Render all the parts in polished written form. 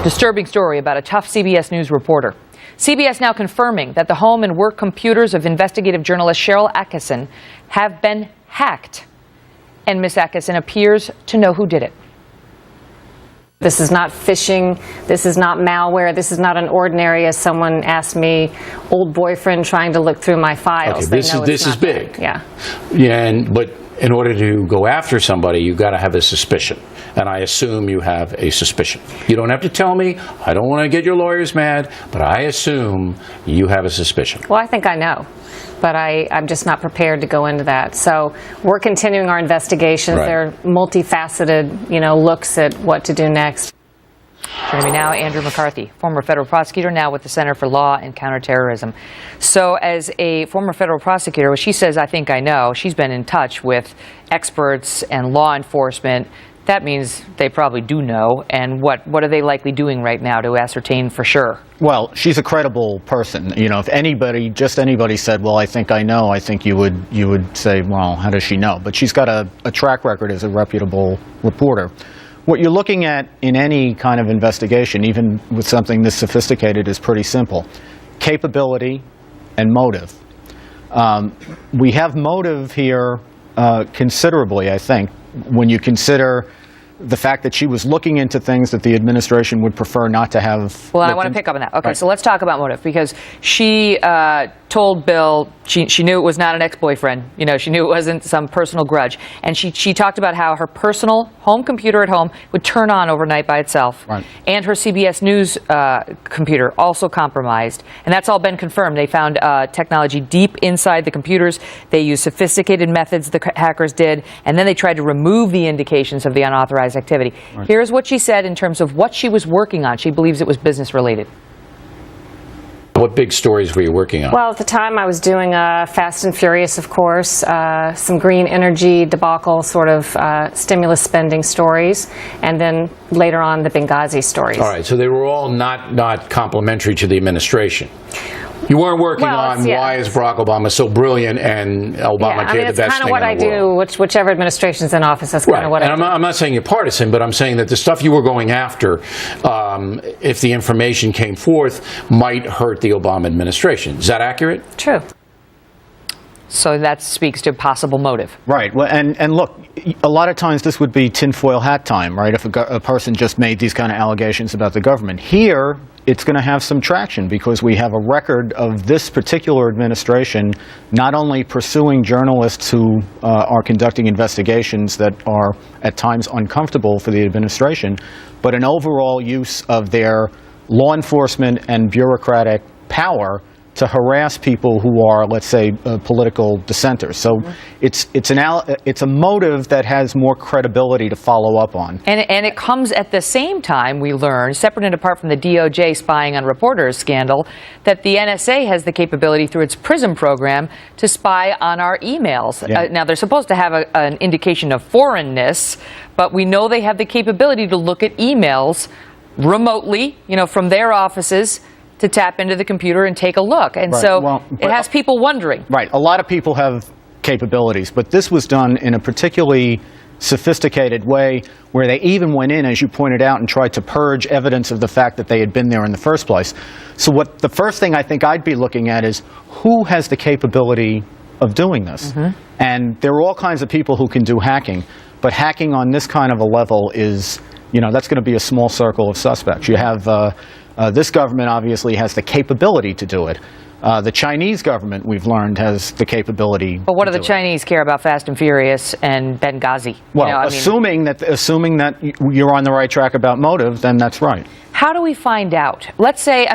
Disturbing story about a tough CBS News reporter. CBS now confirming that the home and work computers of investigative journalist Sharyl Attkisson have been hacked. And Ms. Attkisson appears to know who did it. This is not phishing. This is not malware. This is not an ordinary, as someone asked me, old boyfriend trying to look through my files. Okay, this is big. Yeah. But in order to go after somebody, you've got to have a suspicion. And I assume you have a suspicion. You don't have to tell me. I don't want to get your lawyers mad, but I assume you have a suspicion. Well, I think I know, but I'm just not prepared to go into that. So we're continuing our investigations. Right. They're multifaceted, looks at what to do next. Joining me now, Andrew McCarthy, former federal prosecutor, now with the Center for Law and Counterterrorism. So as a former federal prosecutor, when she says, I think I know, she's been in touch with experts and law enforcement. That means they probably do know. And what are they likely doing right now to ascertain for sure? Well, she's a credible person. If anybody said, well, I think I know, I think you would say, well, how does she know? But she's got a track record as a reputable reporter. What you're looking at in any kind of investigation, even with something this sophisticated, is pretty simple. Capability and motive. We have motive here considerably, I think, when you consider the fact that she was looking into things that the administration would prefer not to have. Well, I want to pick up on that. Okay, right. So let's talk about motive, because she told Bill she knew it was not an ex-boyfriend. She knew it wasn't some personal grudge. And she talked about how her personal home computer at home would turn on overnight by itself. Right. And her CBS News computer also compromised. And that's all been confirmed. They found technology deep inside the computers. They used sophisticated methods, the hackers did, and then they tried to remove the indications of the unauthorized activity. Right. Here's what she said in terms of what she was working on. She believes it was business related. What big stories were you working on? Well, at the time I was doing Fast and Furious, of course, some green energy debacle sort of stimulus spending stories, and then later on the Benghazi stories. All right, so they were all not complimentary to the administration. You weren't working on why is Barack Obama so brilliant and Obamacare the best thing in the world. It's kind of what I do, whichever administration's in office, that's kind of what I do. And I'm not saying you're partisan, but I'm saying that the stuff you were going after, if the information came forth, might hurt the Obama administration. Is that accurate? True. So that speaks to possible motive. Right. Well, and look, a lot of times this would be tinfoil hat time, right, if a person just made these kind of allegations about the government. Here, it's going to have some traction because we have a record of this particular administration not only pursuing journalists who are conducting investigations that are at times uncomfortable for the administration, but an overall use of their law enforcement and bureaucratic power to harass people who are, let's say, political dissenters. So it's a motive that has more credibility to follow up on. And it comes at the same time, we learn, separate and apart from the DOJ spying on reporters scandal, that the NSA has the capability through its PRISM program to spy on our emails. Yeah. Now, they're supposed to have an indication of foreignness, but we know they have the capability to look at emails remotely, from their offices, to tap into the computer and take a look. And it has people wondering. Right. A lot of people have capabilities, but this was done in a particularly sophisticated way where they even went in, as you pointed out, and tried to purge evidence of the fact that they had been there in the first place. So the first thing I think I'd be looking at is who has the capability of doing this? Mm-hmm. And there are all kinds of people who can do hacking, but hacking on this kind of a level is, that's going to be a small circle of suspects. You have this government obviously has the capability to do it. The Chinese government, we've learned, has the capability. But what do the Chinese care about Fast and Furious and Benghazi? Well, assuming that you're on the right track about motive, then that's right. How do we find out? Let's say,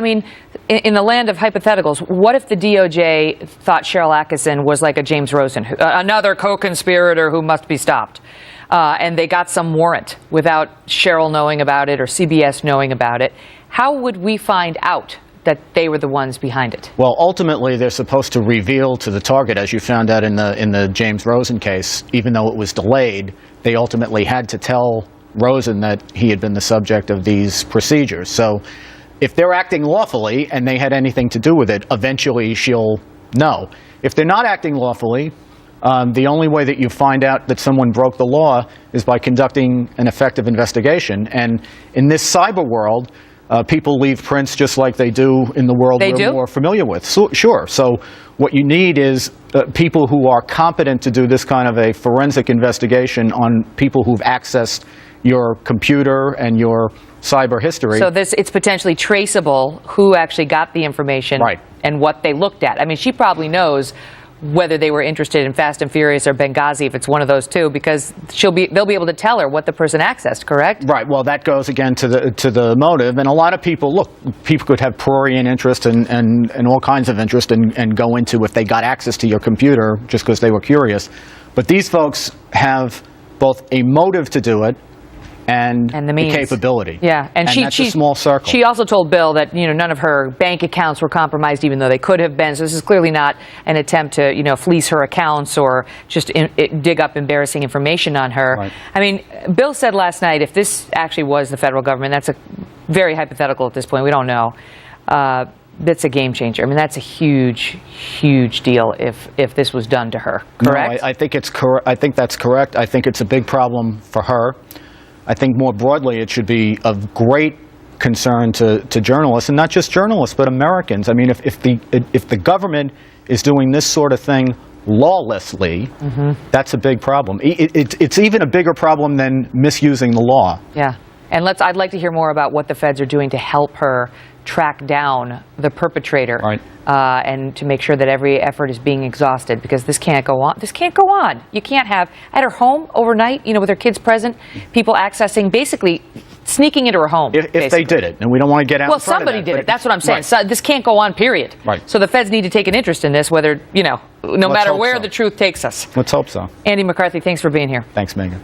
in the land of hypotheticals, what if the DOJ thought Sharyl Attkisson was like a James Rosen, another co-conspirator who must be stopped? And they got some warrant without Sharyl knowing about it or CBS knowing about it. How would we find out that they were the ones behind it? Well, ultimately, they're supposed to reveal to the target, as you found out in the James Rosen case, even though it was delayed, they ultimately had to tell Rosen that he had been the subject of these procedures. So if they're acting lawfully and they had anything to do with it, eventually she'll know. If they're not acting lawfully, the only way that you find out that someone broke the law is by conducting an effective investigation. And in this cyber world, People leave prints just like they do in the world we're more familiar with. So, sure. So what you need is people who are competent to do this kind of a forensic investigation on people who've accessed your computer and your cyber history. So it's potentially traceable who actually got the information and what they looked at. I mean, she probably knows whether they were interested in Fast and Furious or Benghazi, if it's one of those two, because they'll be able to tell her what the person accessed, correct? Right. Well, that goes again to the motive. And a lot of people, people could have prurient interest and all kinds of interest and go into if they got access to your computer just because they were curious. But these folks have both a motive to do it and the capability. Yeah, and that's a small circle. She also told Bill that none of her bank accounts were compromised, even though they could have been. So this is clearly not an attempt to fleece her accounts or just dig up embarrassing information on her. Right. I mean, Bill said last night, if this actually was the federal government, that's a very hypothetical at this point. We don't know. That's a game changer. I mean, that's a huge, huge deal if this was done to her. Correct? No, I think it's correct. I think that's correct. I think it's a big problem for her. I think more broadly it should be of great concern to journalists, and not just journalists, but Americans. I mean, if the government is doing this sort of thing lawlessly, that's a big problem. It's even a bigger problem than misusing the law. Yeah. And I'd like to hear more about what the feds are doing to help her track down the perpetrator, and to make sure that every effort is being exhausted, because this can't go on. This can't go on. You can't have, at her home overnight, with her kids present, people accessing, basically sneaking into her home. If they did it, and we don't want to get out in front of that. Well, somebody did it. That's what I'm saying. So this can't go on, period. Right. So the feds need to take an interest in this, whether, no matter where the truth takes us. Let's hope so. Andy McCarthy, thanks for being here. Thanks, Megyn.